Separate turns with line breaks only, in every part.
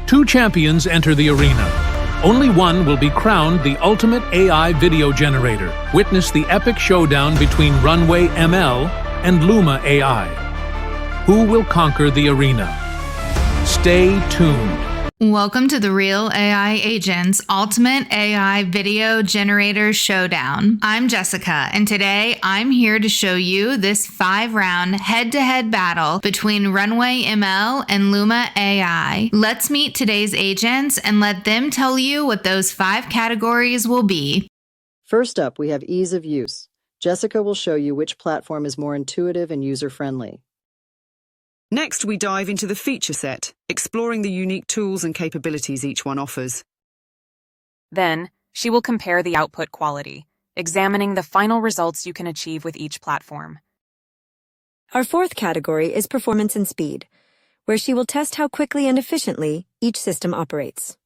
Two champions enter the arena. Only one will be crowned the ultimate AI video generator. Witness the epic showdown between Runway ML and Luma AI. Who will conquer the arena? Stay tuned.
Welcome to the Real AI Agents Ultimate AI Video Generator Showdown. I'm Jessica, and today I'm here to show you this 5-round head-to-head battle between Runway ML and Luma AI. Let's meet today's agents and let them tell you what those 5 categories will be.
First up, we have ease of use. Jessica will show you which platform is more intuitive and user-friendly.
Next, we dive into the feature set, exploring the unique tools and capabilities each one offers.
Then, she will compare the output quality, examining the final results you can achieve with each platform.
Our fourth category is performance and speed, where she will test how quickly and efficiently each system operates.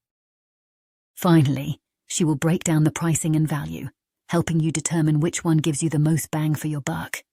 Finally, she will break down the pricing and value, helping you determine which one gives you the most bang for your buck.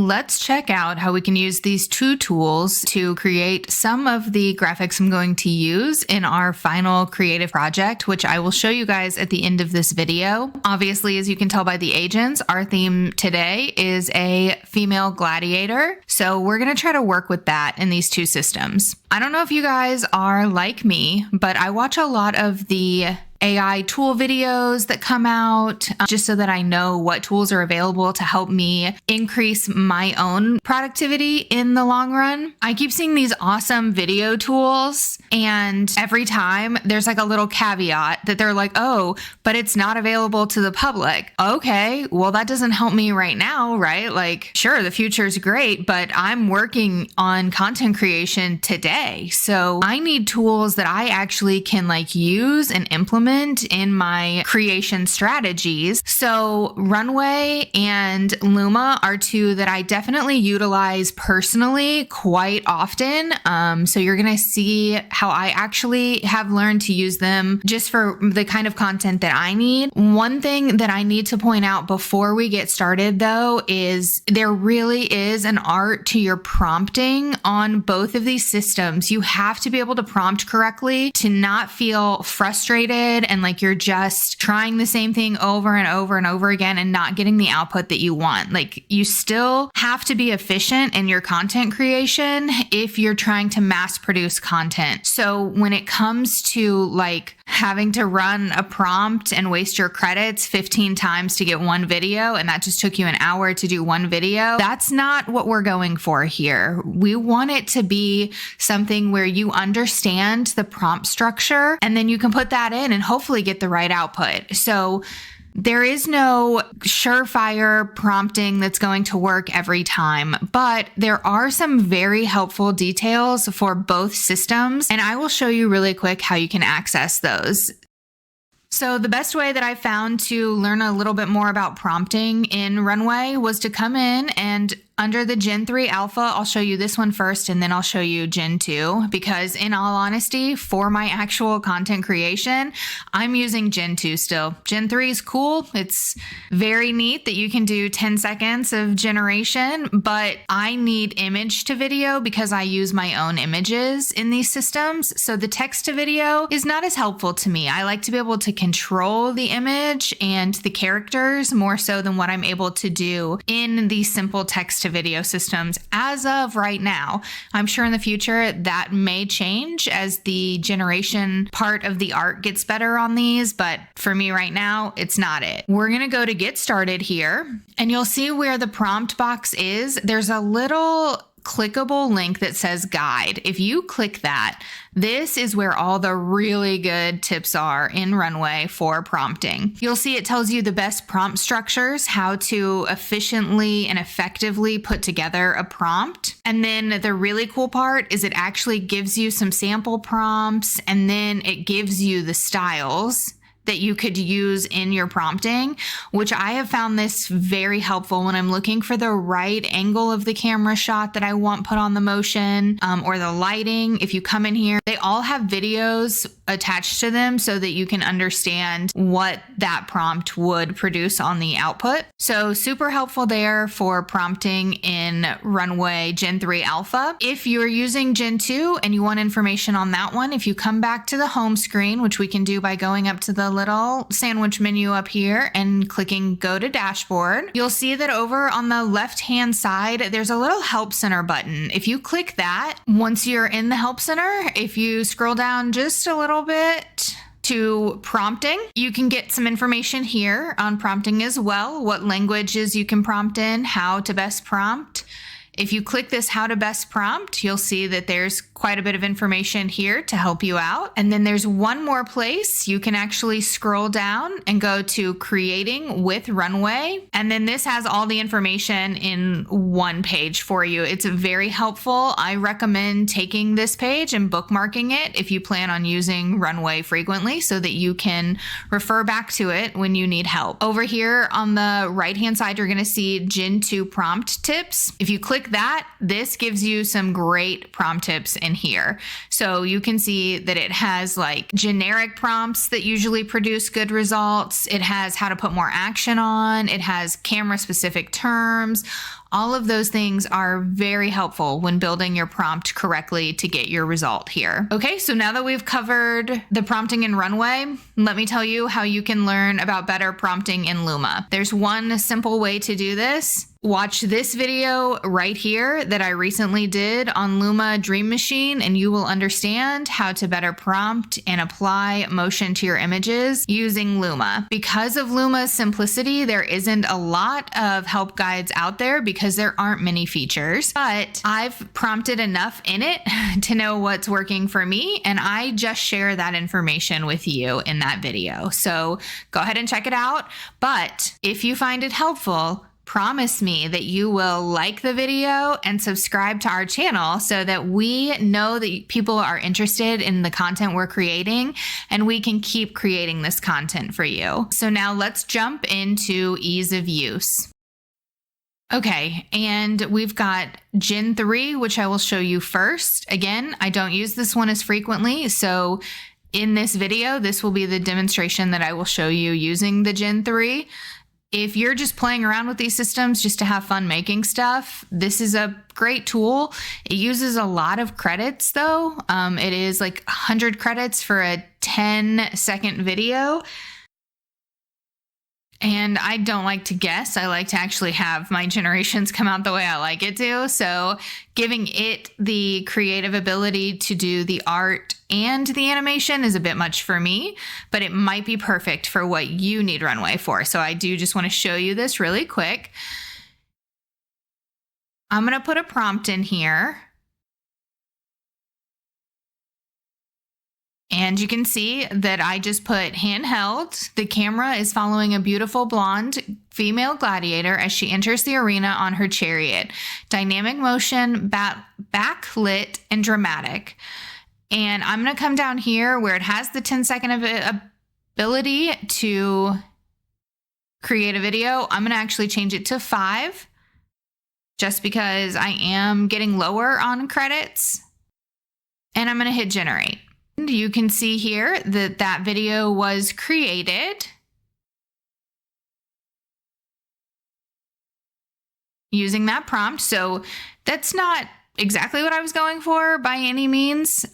Let's check out how we can use these 2 tools to create some of the graphics I'm going to use in our final creative project, which I will show you guys at the end of this video. Obviously, as you can tell by the agents, our theme today is a female gladiator. So we're going to try to work with that in these 2 systems. I don't know if you guys are like me, but I watch a lot of the AI tool videos that come out just so that I know what tools are available to help me increase my own productivity in the long run. I keep seeing these awesome video tools, and every time there's like a little caveat that they're like, oh, but it's not available to the public. Okay, well, that doesn't help me right now, right? Like, sure, the future is great, but I'm working on content creation today. So I need tools that I actually can like use and implement in my creation strategies. So Runway and Luma are 2 that I definitely utilize personally quite often. So you're going to see how I actually have learned to use them just for the kind of content that I need. One thing that I need to point out before we get started though, is there really is an art to your prompting on both of these systems. You have to be able to prompt correctly to not feel frustrated and like you're just trying the same thing over and over and over again and not getting the output that you want. Like, you still have to be efficient in your content creation if you're trying to mass produce content. So when it comes to like having to run a prompt and waste your credits 15 times to get one video, and that just took you an hour to do one video, that's not what we're going for here. We want it to be something where you understand the prompt structure and then you can put that in and hopefully get the right output. So there is no surefire prompting that's going to work every time, but there are some very helpful details for both systems, and I will show you really quick how you can access those. So the best way that I found to learn a little bit more about prompting in Runway was to come in and under the Gen-3 alpha, I'll show you this one first and then I'll show you Gen-2, because in all honesty, for my actual content creation, I'm using Gen-2 still. Gen-3 is cool. It's very neat that you can do 10 seconds of generation, but I need image-to-video because I use my own images in these systems. So the text-to-video is not as helpful to me. I like to be able to control the image and the characters more so than what I'm able to do in these simple text-to-video systems as of right now. I'm sure in the future that may change as the generation part of the art gets better on these, but for me right now, it's not it. We're going to go to get started here, and you'll see where the prompt box is. There's a little clickable link that says guide. If you click that, this is where all the really good tips are in Runway for prompting. You'll see it tells you the best prompt structures, how to efficiently and effectively put together a prompt. And then the really cool part is it actually gives you some sample prompts, and then it gives you the styles that you could use in your prompting, which I have found this very helpful when I'm looking for the right angle of the camera shot that I want put on the motion, or the lighting. If you come in here, they all have videos attached to them so that you can understand what that prompt would produce on the output. So super helpful there for prompting in Runway Gen 3 Alpha. If you're using Gen 2 and you want information on that one, if you come back to the home screen, which we can do by going up to the little sandwich menu up here and clicking go to dashboard, you'll see that over on the left hand side there's a little help center button. If you click that, once you're in the help center, if you scroll down just a little bit to prompting, you can get some information here on prompting as well, what languages you can prompt in, how to best prompt. If you click this how to best prompt, you'll see that there's quite a bit of information here to help you out. And then there's one more place you can actually scroll down and go to creating with Runway. And then this has all the information in one page for you. It's very helpful. I recommend taking this page and bookmarking it if you plan on using Runway frequently so that you can refer back to it when you need help. Over here on the right-hand side, you're going to see Gen 2 prompt tips. If you click that, this gives you some great prompt tips in here. So you can see that it has like generic prompts that usually produce good results. It has how to put more action on. It has camera specific terms. All of those things are very helpful when building your prompt correctly to get your result here. Okay, so now that we've covered the prompting in Runway, let me tell you how you can learn about better prompting in Luma. There's one simple way to do this. Watch this video right here that I recently did on Luma Dream Machine, and you will understand how to better prompt and apply motion to your images using Luma. Because of Luma's simplicity, there isn't a lot of help guides out there because there aren't many features, but I've prompted enough in it to know what's working for me, and I just share that information with you in that video. So go ahead and check it out. But if you find it helpful, promise me that you will like the video and subscribe to our channel so that we know that people are interested in the content we're creating and we can keep creating this content for you. So now let's jump into ease of use. Okay, and we've got Gen 3, which I will show you first. Again, I don't use this one as frequently, so in this video, this will be the demonstration that I will show you using the Gen 3. If you're just playing around with these systems just to have fun making stuff, this is a great tool. It uses a lot of credits though. It is like 100 credits for a 10-second video. And I don't like to guess. I like to actually have my generations come out the way I like it to. So giving it the creative ability to do the art and the animation is a bit much for me, but it might be perfect for what you need Runway for. So I do just want to show you this really quick. I'm going to put a prompt in here. And you can see that I just put handheld. The camera is following a beautiful blonde female gladiator as she enters the arena on her chariot. Dynamic motion, backlit, and dramatic. And I'm going to come down here where it has the 10-second ability to create a video. I'm going to actually change it to 5 just because I am getting lower on credits. And I'm going to hit generate. You can see here that that video was created using that prompt. So that's not exactly what I was going for by any means.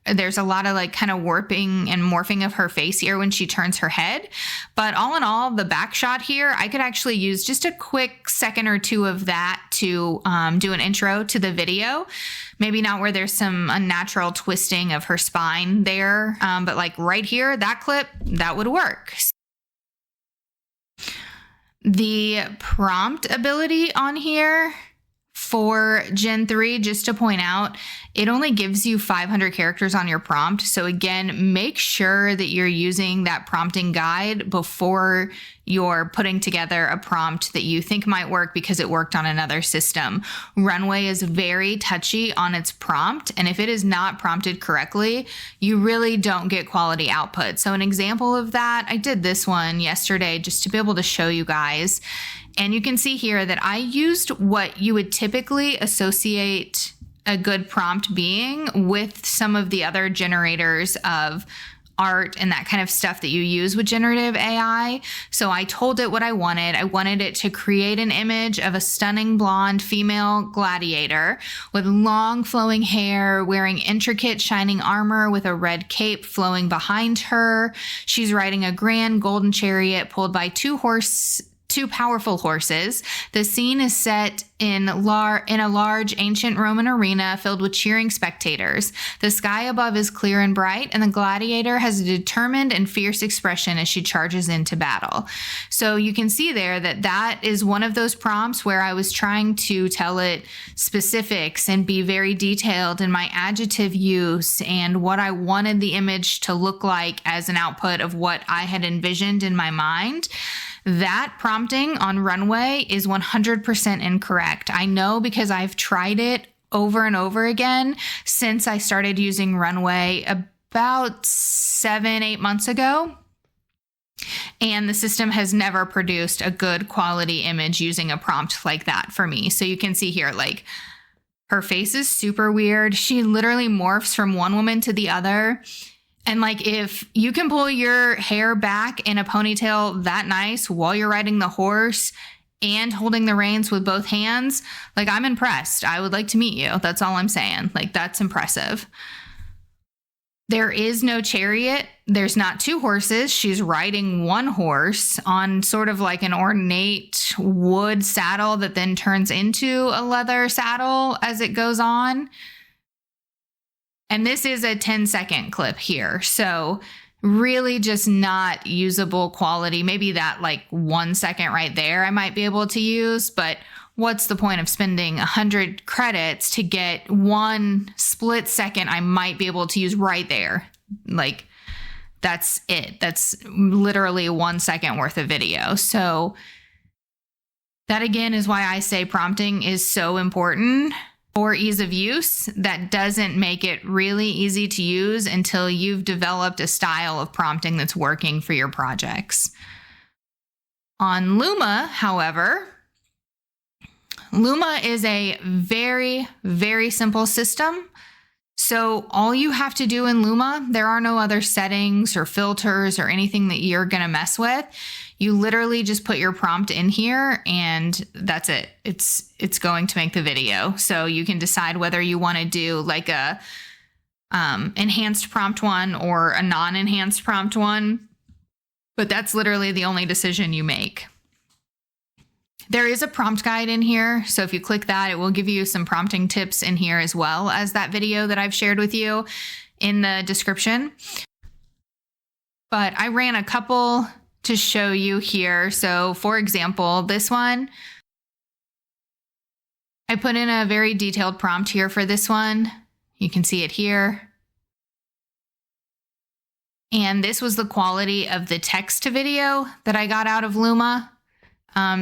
There's a lot of like kind of warping and morphing of her face here when she turns her head. But all in all, the back shot here, I could actually use just a quick second or two of that to do an intro to the video. Maybe not where there's some unnatural twisting of her spine there, but like right here, that clip, that would work. The prompt ability on here for Gen 3, just to point out, it only gives you 500 characters on your prompt. So again, make sure that you're using that prompting guide before you're putting together a prompt that you think might work because it worked on another system. Runway is very touchy on its prompt, and if it is not prompted correctly, you really don't get quality output. So an example of that, I did this one yesterday just to be able to show you guys. And you can see here that I used what you would typically associate a good prompt being with some of the other generators of art and that kind of stuff that you use with generative AI. So I told it what I wanted. I wanted it to create an image of a stunning blonde female gladiator with long flowing hair, wearing intricate shining armor with a red cape flowing behind her. She's riding a grand golden chariot pulled by two powerful horses. The scene is set in a large ancient Roman arena filled with cheering spectators. The sky above is clear and bright, and the gladiator has a determined and fierce expression as she charges into battle. So you can see there that that is one of those prompts where I was trying to tell it specifics and be very detailed in my adjective use and what I wanted the image to look like as an output of what I had envisioned in my mind. That prompting on Runway is 100% incorrect. I know because I've tried it over and over again since I started using Runway about 7-8 months ago. And the system has never produced a good quality image using a prompt like that for me. So you can see here, like, her face is super weird. She literally morphs from one woman to the other. And like, if you can pull your hair back in a ponytail that nice while you're riding the horse and holding the reins with both hands, like, I'm impressed. I would like to meet you. That's all I'm saying. Like, that's impressive. There is no chariot. There's not two horses. She's riding one horse on sort of like an ornate wood saddle that then turns into a leather saddle as it goes on. And this is a 10-second clip here. So really just not usable quality. Maybe that like 1 second right there I might be able to use, but what's the point of spending 100 credits to get 1 split second I might be able to use right there? Like, that's it. That's literally 1 second worth of video. So that again is why I say prompting is so important. For ease of use, that doesn't make it really easy to use until you've developed a style of prompting that's working for your projects. On Luma, however, Luma is a very, very simple system. So all you have to do in Luma, there are no other settings or filters or anything that you're going to mess with. You literally just put your prompt in here and that's it. It's going to make the video. So you can decide whether you want to do like a enhanced prompt one or a non-enhanced prompt one, but that's literally the only decision you make. There is a prompt guide in here. So if you click that, it will give you some prompting tips in here as well as that video that I've shared with you in the description. But I ran a couple to show you here. So for example, this one, I put in a very detailed prompt here for this one. You can see it here. And this was the quality of the text to video that I got out of Luma.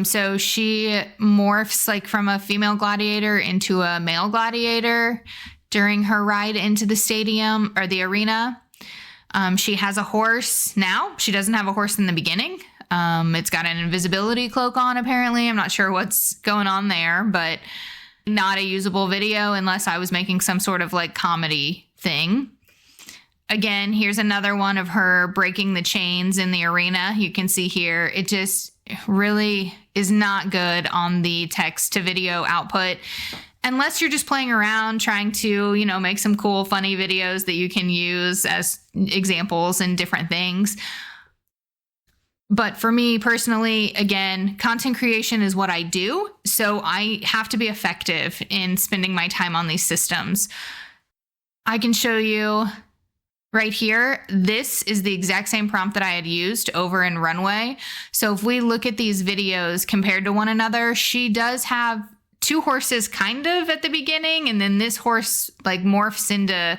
So she morphs like from a female gladiator into a male gladiator during her ride into the stadium or the arena. She has a horse now. She doesn't have a horse in the beginning. It's got an invisibility cloak on, apparently. I'm not sure what's going on there, but not a usable video unless I was making some sort of like comedy thing. Again, here's another one of her breaking the chains in the arena. You can see here, it just really is not good on the text to video output. Unless you're just playing around trying to, you know, make some cool, funny videos that you can use as examples and different things. But for me personally, again, content creation is what I do. So I have to be effective in spending my time on these systems. I can show you right here. This is the exact same prompt that I had used over in Runway. So if we look at these videos compared to one another, she does have two horses kind of at the beginning, and then this horse like morphs into,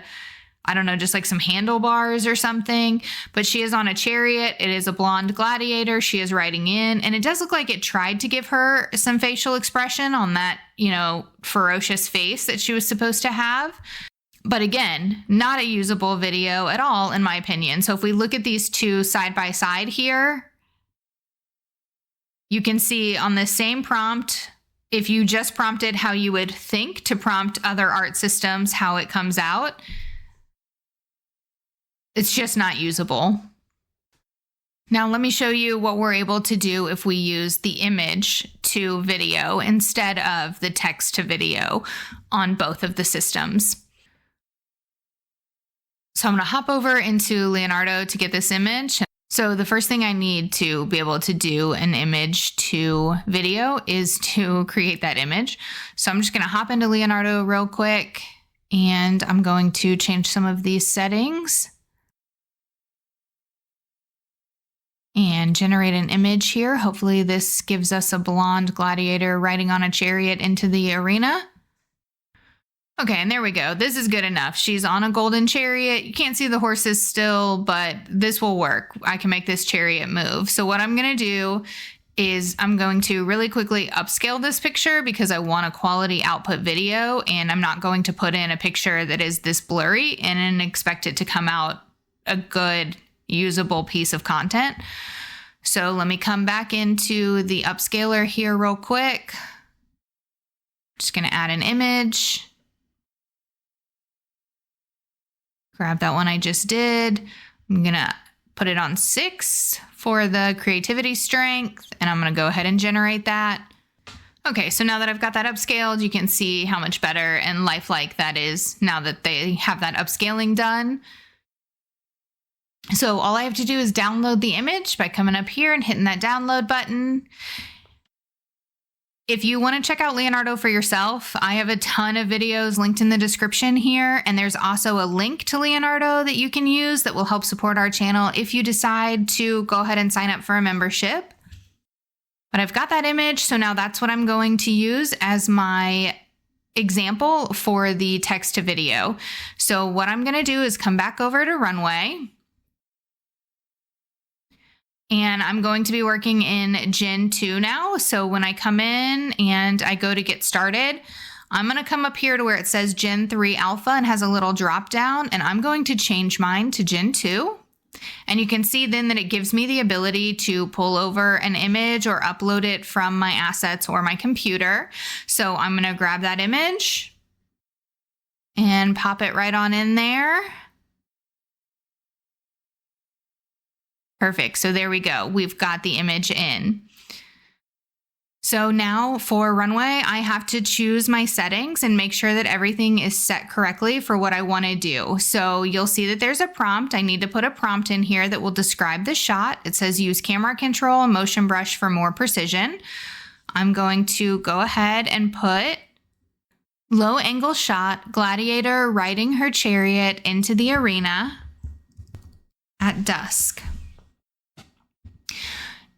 I don't know, just like some handlebars or something. But she is on a chariot. It is a blonde gladiator. She is riding in, and it does look like it tried to give her some facial expression on that, you know, ferocious face that she was supposed to have. But again, not a usable video at all, in my opinion. So if we look at these two side by side here, you can see on the same prompt, if you just prompted how you would think to prompt other art systems, how it comes out, it's just not usable. Now let me show you what we're able to do if we use the image to video instead of the text to video on both of the systems. So I'm going to hop over into Leonardo to get this image. So the first thing I need to be able to do an image to video is to create that image. So I'm just going to hop into Leonardo real quick, and I'm going to change some of these settings and generate an image here. Hopefully this gives us a blonde gladiator riding on a chariot into the arena. Okay, and there we go. This is good enough. She's on a golden chariot. You can't see the horses still, but this will work. I can make this chariot move. So what I'm going to do is I'm going to really quickly upscale this picture because I want a quality output video, and I'm not going to put in a picture that is this blurry and expect it to come out a good, usable piece of content. So let me come back into the upscaler here real quick. Just going to add an image. Grab that one I just did. I'm gonna put it on 6 for the creativity strength, and I'm gonna go ahead and generate that. Okay, so now that I've got that upscaled, you can see how much better and lifelike that is now that they have that upscaling done. So all I have to do is download the image by coming up here and hitting that download button. If you want to check out Leonardo for yourself, I have a ton of videos linked in the description here, and there's also a link to Leonardo that you can use that will help support our channel if you decide to go ahead and sign up for a membership. But I've got that image, so now that's what I'm going to use as my example for the text to video. So what I'm going to do is come back over to Runway. And I'm going to be working in Gen-2 now. So when I come in and I go to get started, I'm going to come up here to where it says Gen-3 Alpha and has a little drop down, and I'm going to change mine to Gen-2. And you can see then that it gives me the ability to pull over an image or upload it from my assets or my computer. So I'm going to grab that image and pop it right on in there. Perfect. So there we go. We've got the image in. So now for Runway, I have to choose my settings and make sure that everything is set correctly for what I want to do. So you'll see that there's a prompt. I need to put a prompt in here that will describe the shot. It says use camera control and motion brush for more precision. I'm going to go ahead and put low angle shot, gladiator riding her chariot into the arena at dusk.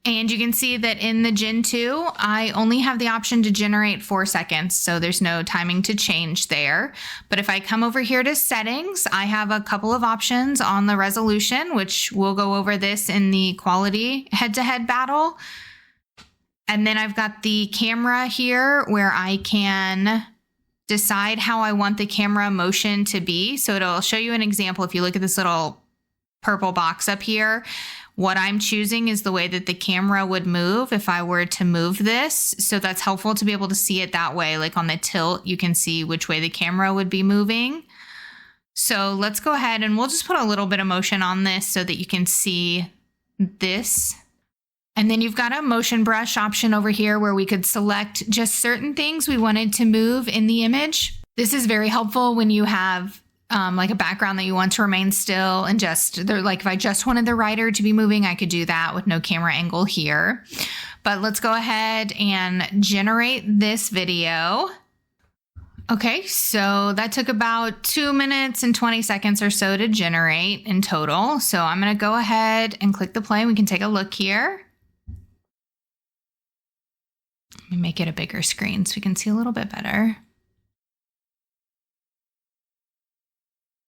And you can see that in the Gen-2, I only have the option to generate 4 seconds, so there's no timing to change there. But if I come over here to settings, I have a couple of options on the resolution, which we'll go over this in the quality head-to-head battle. And then I've got the camera here where I can decide how I want the camera motion to be. So it'll show you an example. If you look at this little purple box up here, what I'm choosing is the way that the camera would move if I were to move this. So that's helpful to be able to see it that way. Like on the tilt, you can see which way the camera would be moving. So let's go ahead and we'll just put a little bit of motion on this so that you can see this. And then you've got a motion brush option over here where we could select just certain things we wanted to move in the image. This is very helpful when you have like a background that you want to remain still, and just like if I just wanted the rider to be moving, I could do that with no camera angle here. But let's go ahead and generate this video. Okay, so that took about 2 minutes and 20 seconds or so to generate in total. So I'm going to go ahead and click the play. We can take a look here. Let me make it a bigger screen so we can see a little bit better.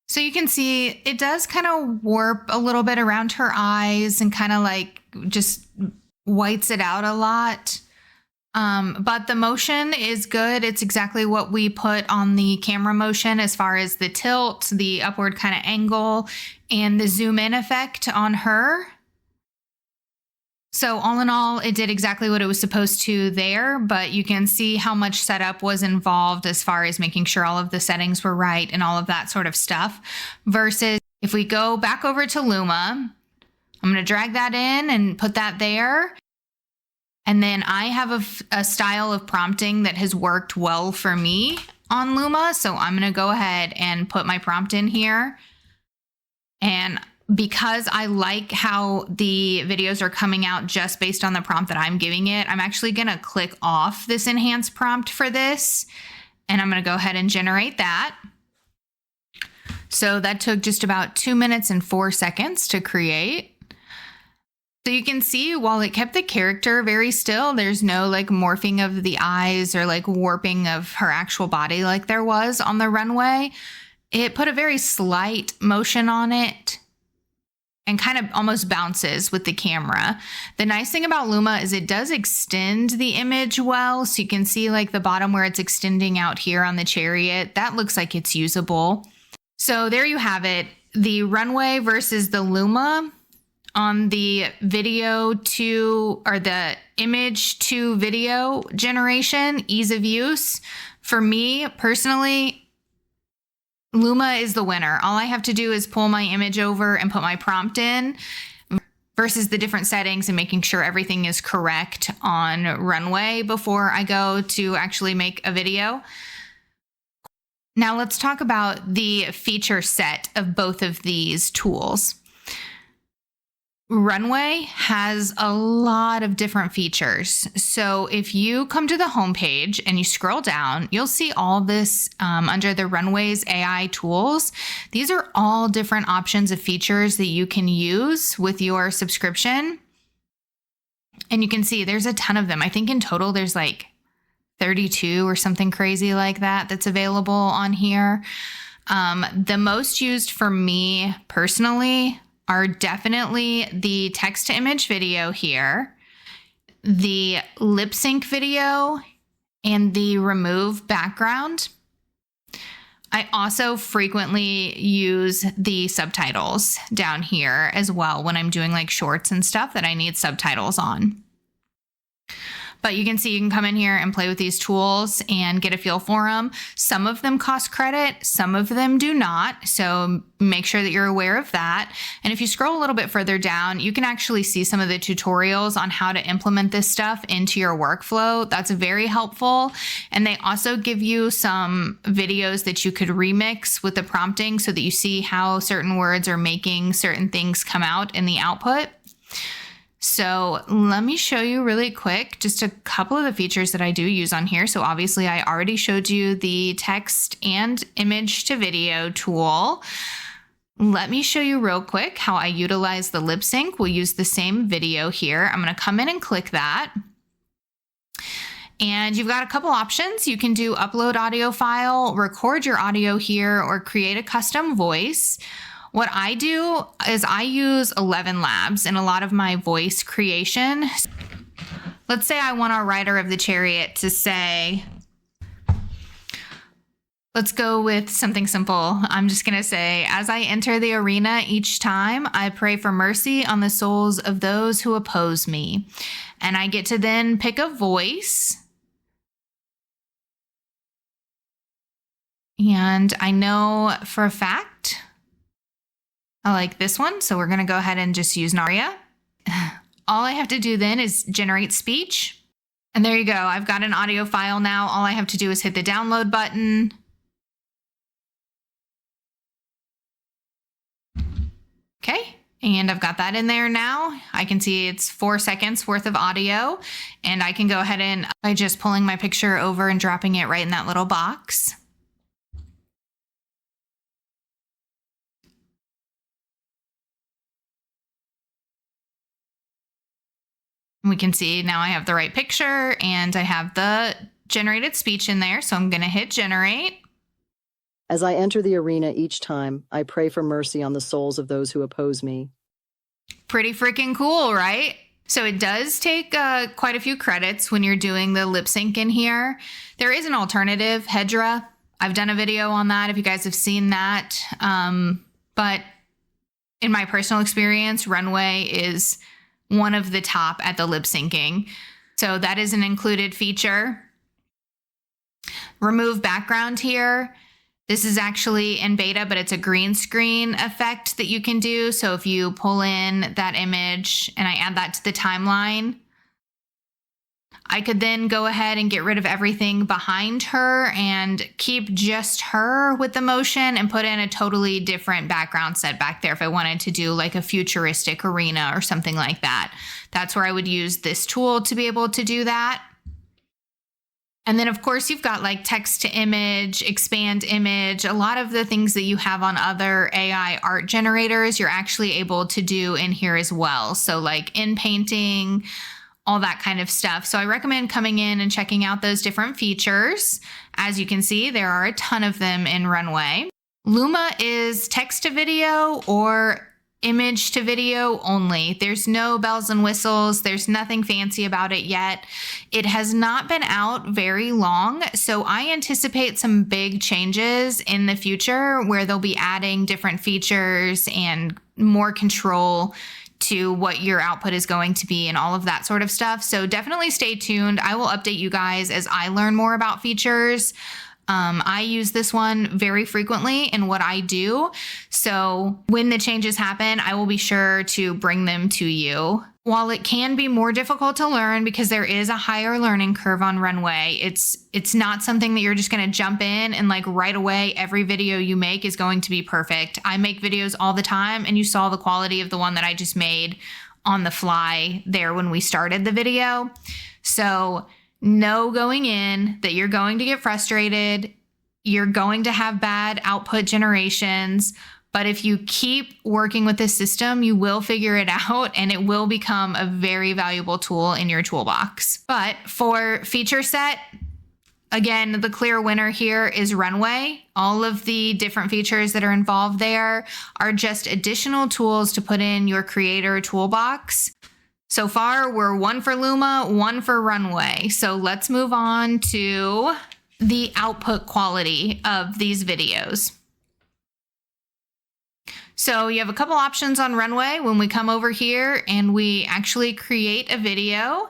So you can see it does kind of warp a little bit around her eyes and kind of like just whites it out a lot. But the motion is good. It's exactly what we put on the camera motion as far as the tilt, the upward kind of angle, and the zoom in effect on her. So all in all, it did exactly what it was supposed to there, but you can see how much setup was involved as far as making sure all of the settings were right and all of that sort of stuff. Versus if we go back over to Luma, I'm going to drag that in and put that there. And then I have a style of prompting that has worked well for me on Luma. So I'm going to go ahead and put my prompt in here. And because I like how the videos are coming out just based on the prompt that I'm giving it, I'm actually going to click off this enhanced prompt for this. And I'm going to go ahead and generate that. So that took just about 2 minutes and 4 seconds to create. So you can see while it kept the character very still, there's no like morphing of the eyes or like warping of her actual body like there was on the runway. It put a very slight motion on it and kind of almost bounces with the camera. The nice thing about Luma is it does extend the image well. So you can see like the bottom where it's extending out here on the chariot. That looks like it's usable. So there you have it. The runway versus the Luma on the video to, or the image to video generation, ease of use. For me personally, Luma is the winner. All I have to do is pull my image over and put my prompt in versus the different settings and making sure everything is correct on Runway before I go to actually make a video. Now let's talk about the feature set of both of these tools. Runway has a lot of different features. So if you come to the homepage and you scroll down, you'll see all this under the Runway's AI tools. These are all different options of features that you can use with your subscription. And you can see there's a ton of them. I think in total there's like 32 or something crazy like that that's available on here. The most used for me personally are definitely the text to image video here, the lip sync video, and the remove background. I also frequently use the subtitles down here as well when I'm doing like shorts and stuff that I need subtitles on. But you can see you can come in here and play with these tools and get a feel for them. Some of them cost credit, some of them do not. So make sure that you're aware of that. And if you scroll a little bit further down, you can actually see some of the tutorials on how to implement this stuff into your workflow. That's very helpful. And they also give you some videos that you could remix with the prompting so that you see how certain words are making certain things come out in the output. So let me show you really quick just a couple of the features that I do use on here. So obviously I already showed you the text and image to video tool. Let me show you real quick how I utilize the lip sync. We'll use the same video here. I'm going to come in and click that. And you've got a couple options. You can do upload audio file, record your audio here, or create a custom voice. What I do is I use 11 Labs in a lot of my voice creation. Let's say I want our rider of the chariot to say, let's go with something simple. I'm just going to say, as I enter the arena each time, I pray for mercy on the souls of those who oppose me. And I get to then pick a voice. And I know for a fact I like this one, so we're going to go ahead and just use Naria. All I have to do then is generate speech. And there you go. I've got an audio file now. All I have to do is hit the download button. Okay, and I've got that in there now. I can see it's 4 seconds worth of audio, and I can go ahead and by just pulling my picture over and dropping it right in that little box. We can see now I have the right picture and I have the generated speech in there. So I'm going to hit generate.
As I enter the arena each time, I pray for mercy on the souls of those who oppose me.
Pretty freaking cool, right? So it does take quite a few credits when you're doing the lip sync in here. There is an alternative, Hedra. I've done a video on that if you guys have seen that. But in my personal experience, Runway is one of the top at the lip syncing. So that is an included feature. Remove background here. This is actually in beta, but it's a green screen effect that you can do. So if you pull in that image and I add that to the timeline, I could then go ahead and get rid of everything behind her and keep just her with the motion and put in a totally different background set back there if I wanted to do like a futuristic arena or something like that. That's where I would use this tool to be able to do that. And then, of course, you've got like text to image, expand image, a lot of the things that you have on other AI art generators, you're actually able to do in here as well. So like in painting, all that kind of stuff. So I recommend coming in and checking out those different features. As you can see, there are a ton of them in Runway. Luma is text to video or image to video only. There's no bells and whistles. There's nothing fancy about it yet. It has not been out very long, so I anticipate some big changes in the future where they'll be adding different features and more control to what your output is going to be and all of that sort of stuff. So definitely stay tuned. I will update you guys as I learn more about features. I use this one very frequently in what I do. So when the changes happen, I will be sure to bring them to you. While it can be more difficult to learn because there is a higher learning curve on Runway, it's not something that you're just going to jump in and like right away every video you make is going to be perfect. I make videos all the time and you saw the quality of the one that I just made on the fly there when we started the video. So know going in that you're going to get frustrated. You're going to have bad output generations. But if you keep working with this system, you will figure it out and it will become a very valuable tool in your toolbox. But for feature set, again, the clear winner here is Runway. All of the different features that are involved there are just additional tools to put in your creator toolbox. So far, we're one for Luma, one for Runway. So let's move on to the output quality of these videos. So you have a couple options on Runway when we come over here and we actually create a video.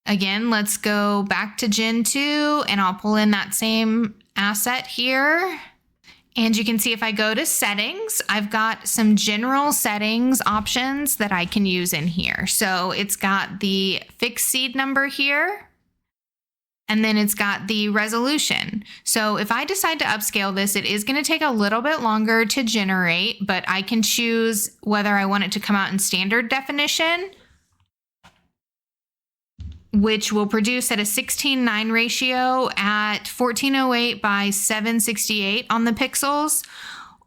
Again, let's go back to Gen-2 and I'll pull in that same asset here. And you can see if I go to settings, I've got some general settings options that I can use in here. So it's got the fixed seed number here. And then it's got the resolution. So if I decide to upscale this, it is going to take a little bit longer to generate, but I can choose whether I want it to come out in standard definition, which will produce at a 16:9 ratio at 1408 by 768 on the pixels.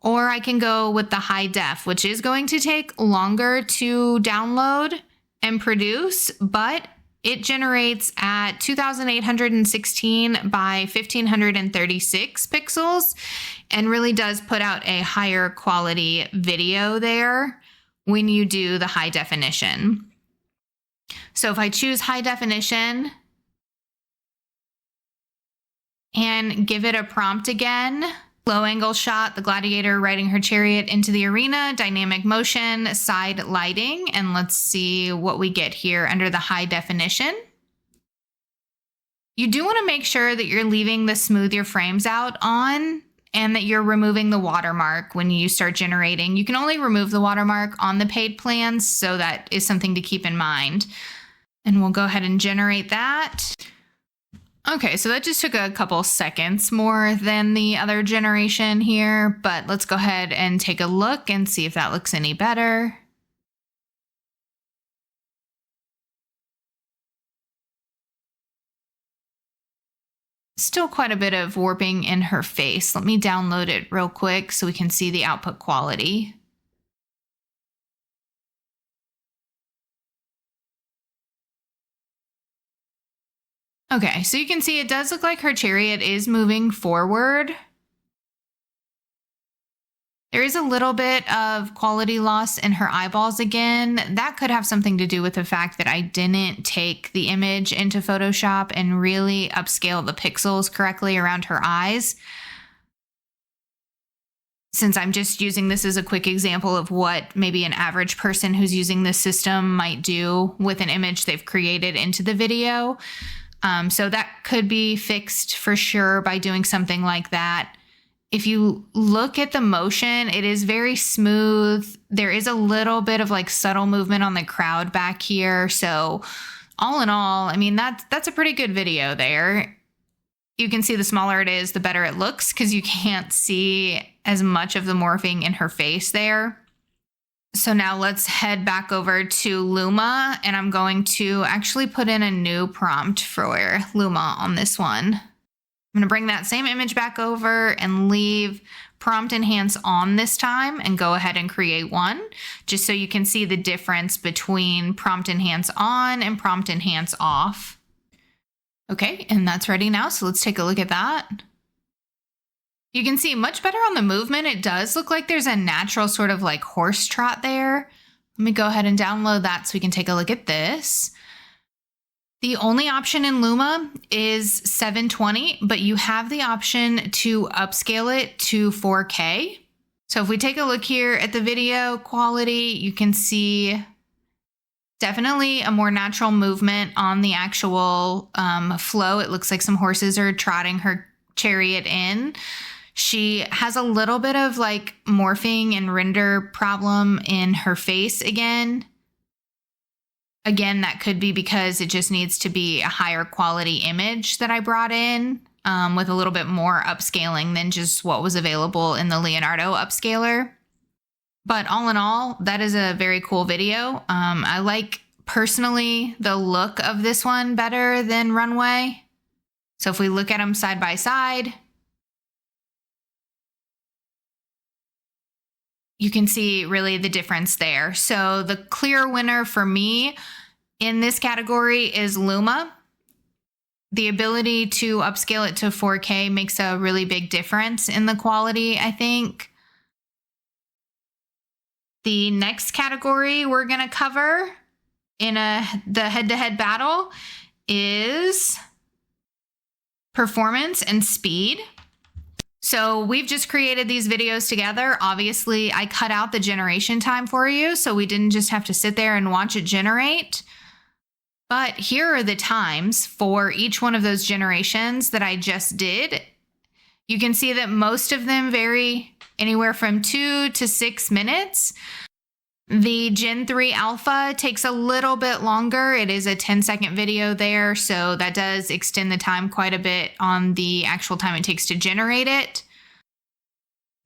Or I can go with the high def, which is going to take longer to download and produce, but it generates at 2816 by 1536 pixels and really does put out a higher quality video there when you do the high definition. So if I choose high definition and give it a prompt again, low angle shot, the gladiator riding her chariot into the arena, dynamic motion, side lighting, and let's see what we get here under the high definition. You do want to make sure that you're leaving the smooth your frames out on and that you're removing the watermark when you start generating. You can only remove the watermark on the paid plans, so that is something to keep in mind. And we'll go ahead and generate that. Okay, so that just took a couple seconds more than the other generation here, but let's go ahead and take a look and see if that looks any better. Still quite a bit of warping in her face. Let me download it real quick so we can see the output quality. Okay, so you can see it does look like her chariot is moving forward. There is a little bit of quality loss in her eyeballs again. That could have something to do with the fact that I didn't take the image into Photoshop and really upscale the pixels correctly around her eyes. Since I'm just using this as a quick example of what maybe an average person who's using this system might do with an image they've created into the video. So that could be fixed for sure by doing something like that. If you look at the motion, it is very smooth. There is a little bit of like subtle movement on the crowd back here. So all in all, I mean, that's a pretty good video there. You can see the smaller it is, the better it looks because you can't see as much of the morphing in her face there. So now let's head back over to Luma, and I'm going to actually put in a new prompt for Luma on this one. I'm going to bring that same image back over and leave prompt enhance on this time and go ahead and create one, just so you can see the difference between prompt enhance on and prompt enhance off. Okay, and that's ready now, so let's take a look at that. You can see much better on the movement. It does look like there's a natural sort of like horse trot there. Let me go ahead and download that so we can take a look at this. The only option in Luma is 720, but you have the option to upscale it to 4K. So if we take a look here at the video quality, you can see definitely a more natural movement on the actual flow. It looks like some horses are trotting her chariot in. She has a little bit of like morphing and render problem in her face again. Again, that could be because it just needs to be a higher quality image that I brought in with a little bit more upscaling than just what was available in the Leonardo upscaler. But all in all, that is a very cool video. I like personally the look of this one better than Runway. So if we look at them side by side, you can see really the difference there. So the clear winner for me in this category is Luma. The ability to upscale it to 4K makes a really big difference in the quality, I think. The next category we're going to cover in the head-to-head battle is performance and speed. So we've just created these videos together. Obviously, I cut out the generation time for you, so we didn't just have to sit there and watch it generate. But here are the times for each one of those generations that I just did. You can see that most of them vary anywhere from 2 to 6 minutes. The Gen-3 Alpha takes a little bit longer. It is a 10-second video there, so that does extend the time quite a bit on the actual time it takes to generate it.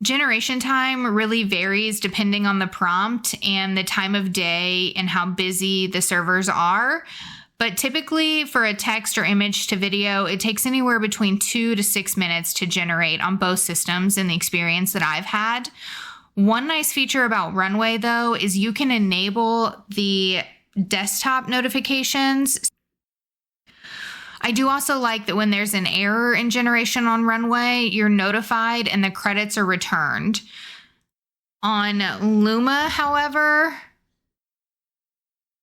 Generation time really varies depending on the prompt and the time of day and how busy the servers are. But typically for a text or image to video, it takes anywhere between 2 to 6 minutes to generate on both systems in the experience that I've had. One nice feature about Runway, though, is you can enable the desktop notifications. I do also like that when there's an error in generation on Runway, you're notified and the credits are returned. On Luma, however,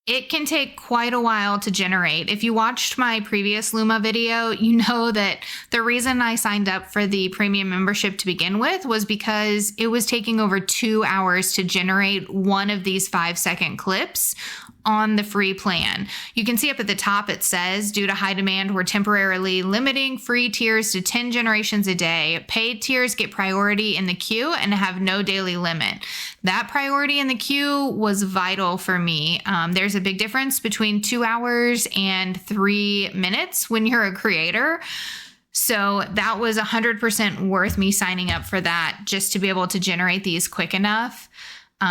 it can take quite a while to generate. If you watched my previous Luma video, you know that the reason I signed up for the premium membership to begin with was because it was taking over 2 hours to generate one of these 5-second clips on the free plan. You can see up at the top it says, due to high demand, we're temporarily limiting free tiers to 10 generations a day. Paid tiers get priority in the queue and have no daily limit. That priority in the queue was vital for me. There's a big difference between 2 hours and 3 minutes when you're a creator. So that was 100% worth me signing up for that just to be able to generate these quick enough.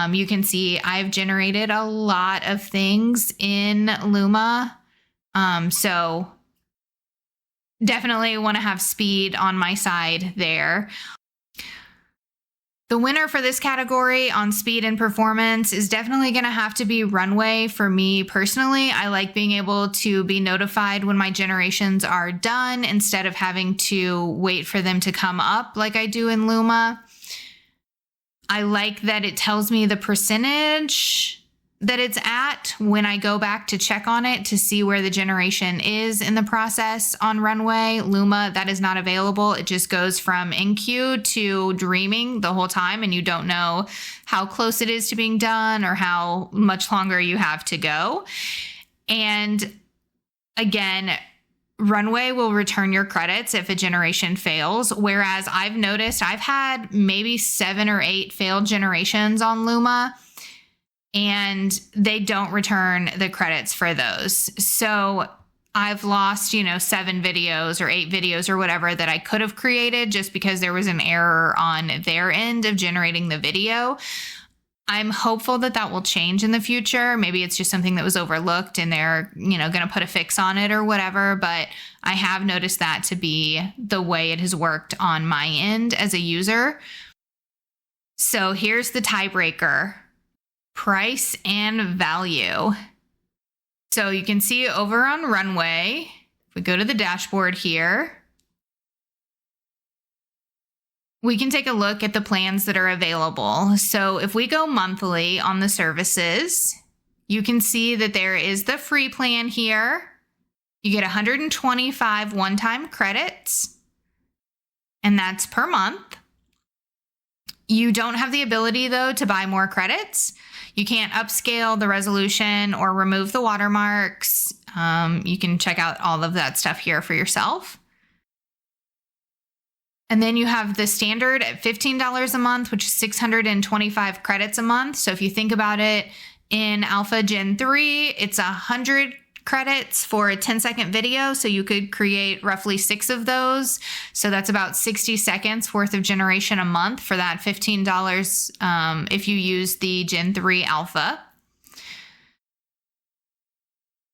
You can see I've generated a lot of things in Luma. So definitely want to have speed on my side there. The winner for this category on speed and performance is definitely going to have to be Runway for me personally. I like being able to be notified when my generations are done instead of having to wait for them to come up like I do in Luma. I like that it tells me the percentage that it's at when I go back to check on it to see where the generation is in the process on Runway. Luma, that is not available. It just goes from in queue to dreaming the whole time, and you don't know how close it is to being done or how much longer you have to go. And again, Runway will return your credits if a generation fails, whereas I've noticed I've had maybe 7 or 8 failed generations on Luma, and they don't return the credits for those. So I've lost, 7 videos or 8 videos or whatever that I could have created just because there was an error on their end of generating the video. I'm hopeful that that will change in the future. Maybe it's just something that was overlooked and they're, going to put a fix on it or whatever. But I have noticed that to be the way it has worked on my end as a user. So here's the tiebreaker. Price and value. So you can see over on Runway, if we go to the dashboard here, we can take a look at the plans that are available. So if we go monthly on the services, you can see that there is the free plan here. You get 125 one-time credits, and that's per month. You don't have the ability, though, to buy more credits. You can't upscale the resolution or remove the watermarks. You can check out all of that stuff here for yourself. And then you have the standard at $15 a month, which is 625 credits a month. So if you think about it, in Alpha Gen 3, it's 100 credits for a 10-second video. So you could create roughly 6 of those. So that's about 60 seconds worth of generation a month for that $15 if you use the Gen 3 Alpha.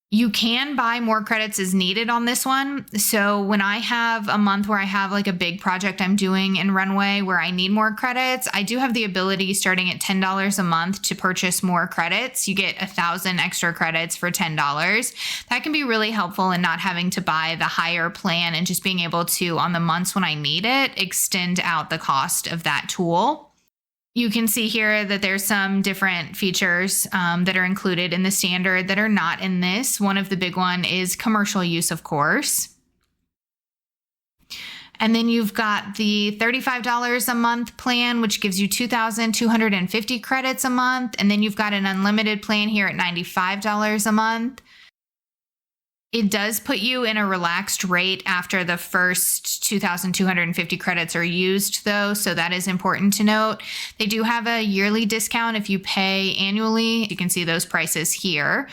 You can buy more credits as needed on this one. So when I have a month where I have like a big project I'm doing in Runway where I need more credits, I do have the ability starting at $10 a month to purchase more credits. You get 1,000 extra credits for $10. That can be really helpful in not having to buy the higher plan and just being able to, on the months when I need it, extend out the cost of that tool. You can see here that there's some different features that are included in the standard that are not in this. One of the big one is commercial use, of course. And then you've got the $35 a month plan, which gives you 2,250 credits a month. And then you've got an unlimited plan here at $95 a month. It does put you in a relaxed rate after the first 2,250 credits are used, though, so that is important to note. They do have a yearly discount if you pay annually. You can see those prices here.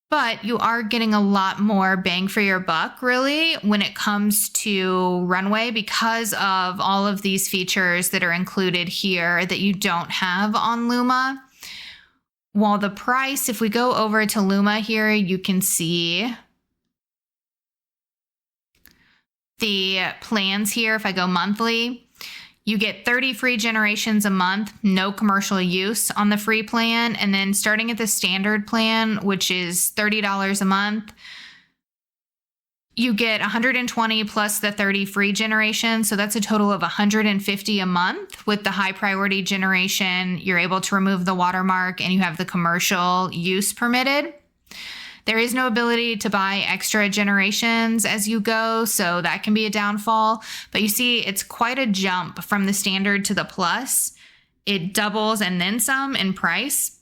But you are getting a lot more bang for your buck, really, when it comes to Runway because of all of these features that are included here that you don't have on Luma. While the price, if we go over to Luma here, you can see the plans here. If I go monthly, you get 30 free generations a month, no commercial use on the free plan. And then starting at the standard plan, which is $30 a month, you get 120 plus the 30 free generation. So that's a total of 150 a month. With the high priority generation, you're able to remove the watermark and you have the commercial use permitted. There is no ability to buy extra generations as you go, so that can be a downfall. But you see, it's quite a jump from the standard to the plus. It doubles and then some in price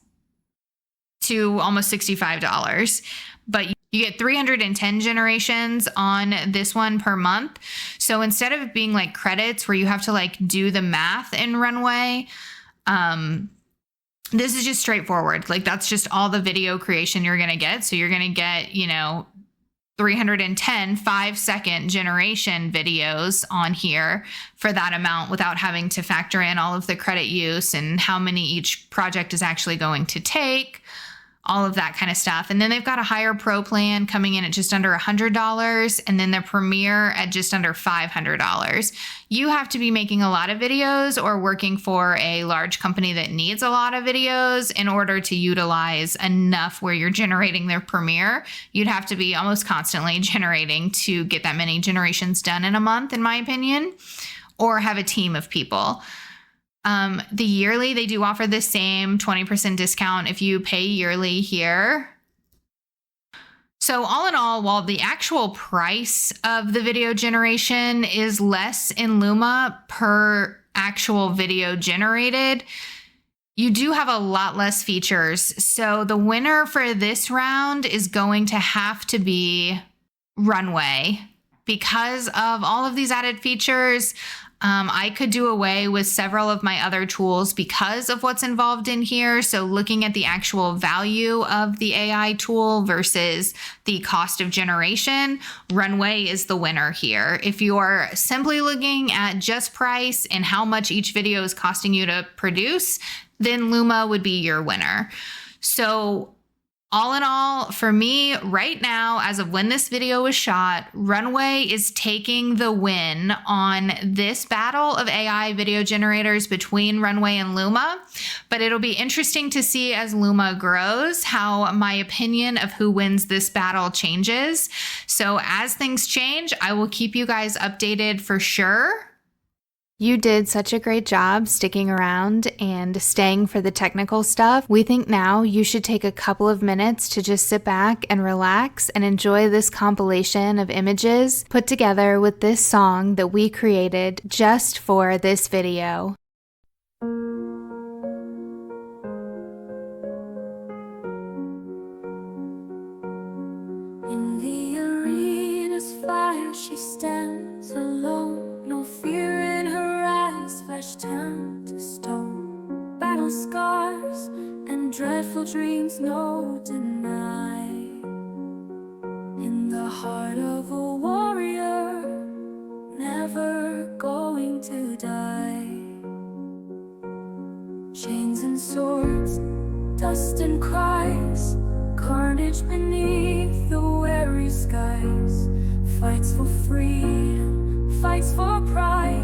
to almost $65. But you get 310 generations on this one per month. So instead of it being like credits where you have to like do the math in Runway, this is just straightforward. Like that's just all the video creation you're going to get. So you're going to get, 310 5-second generation videos on here for that amount without having to factor in all of the credit use and how many each project is actually going to take. all of that kind of stuff. And then they've got a higher pro plan coming in at just under $100, and then their premier at just under $500. You have to be making a lot of videos or working for a large company that needs a lot of videos in order to utilize enough where you're generating their premier. You'd have to be almost constantly generating to get that many generations done in a month, in my opinion, or have a team of people. The yearly, they do offer the same 20% discount if you pay yearly here. So all in all, while the actual price of the video generation is less in Luma per actual video generated, you do have a lot less features. So the winner for this round is going to have to be Runway. Because of all of these added features, I could do away with several of my other tools because of what's involved in here. So looking at the actual value of the AI tool versus the cost of generation, Runway is the winner here. If you're simply looking at just price and how much each video is costing you to produce, then Luma would be your winner. So all in all, for me right now, as of when this video was shot, Runway is taking the win on this battle of AI video generators between Runway and Luma. But it'll be interesting to see as Luma grows how my opinion of who wins this battle changes. So as things change, I will keep you guys updated for sure. You did such a great job sticking around and staying for the technical stuff. We think now you should take a couple of minutes to just sit back and relax and enjoy this compilation of images put together with this song that we created just for this video.
In the arena's fire, she stands alone, no fear in her eyes, flesh turned to stone. Battle scars and dreadful dreams, no deny. In the heart of a warrior, never going to die. Chains and swords, dust and cries, carnage beneath the weary skies. Fights for freedom, fights for pride,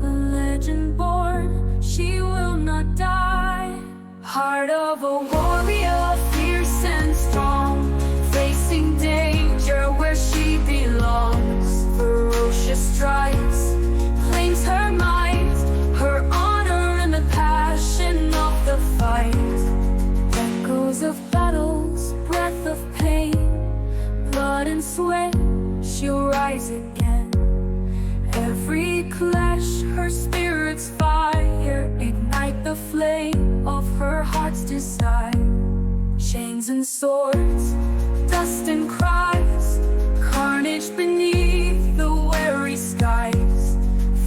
a legend born, she will not die. Heart of a warrior, fierce and strong, facing danger where she belongs. Ferocious strikes, claims her might, her honor and the passion of the fight. Echoes of battles, breath of pain, blood and sweat, she'll rise again. Every clash, her spirit's fire, ignite the flame of her heart's desire. Chains and swords, dust and cries, carnage beneath the weary skies.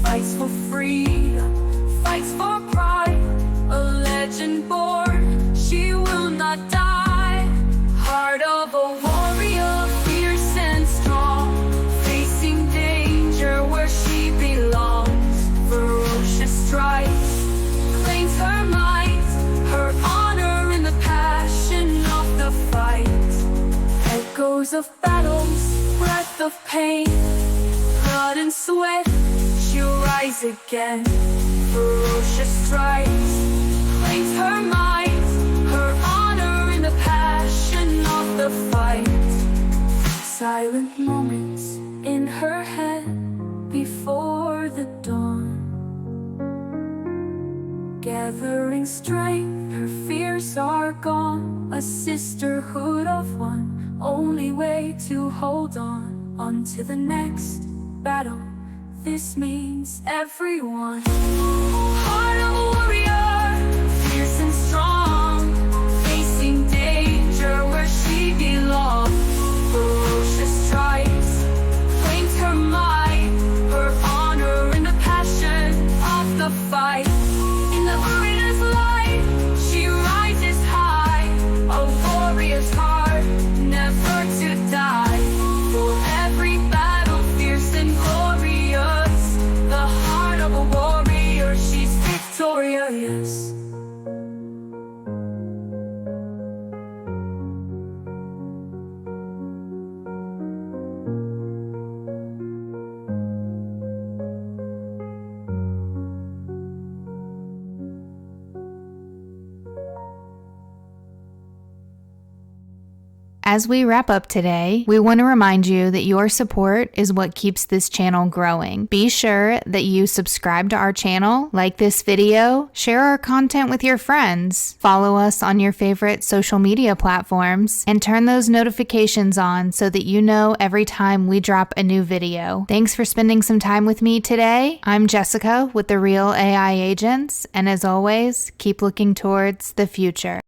Fights for freedom, fights for pride, a legend born, she will not die. Heart of a warrior, fierce and strong, facing danger where she belongs. Ferocious strikes, claims her might, her honor in the passion of the fight. Echoes of battles, breath of pain, blood and sweat, she'll rise again. Ferocious strikes, claims her might, her honor in the passion of the fight. Silent moments in her head before the dawn, gathering strength, her fears are gone. A sisterhood of one, only way to hold on to the next battle. This means everyone. Heart of a warrior, fierce and strong, facing danger where she belongs. Ferocious strikes, claims her might, her honor in the passion of the fight. In the arena's light, she rises high, a warrior's heart, never to die. For every battle, fierce and glorious, the heart of a warrior, she's victorious.
As we wrap up today, we want to remind you that your support is what keeps this channel growing. Be sure that you subscribe to our channel, like this video, share our content with your friends, follow us on your favorite social media platforms, and turn those notifications on so that you know every time we drop a new video. Thanks for spending some time with me today. I'm Jessica with the Real AI Agents, and as always, keep looking towards the future.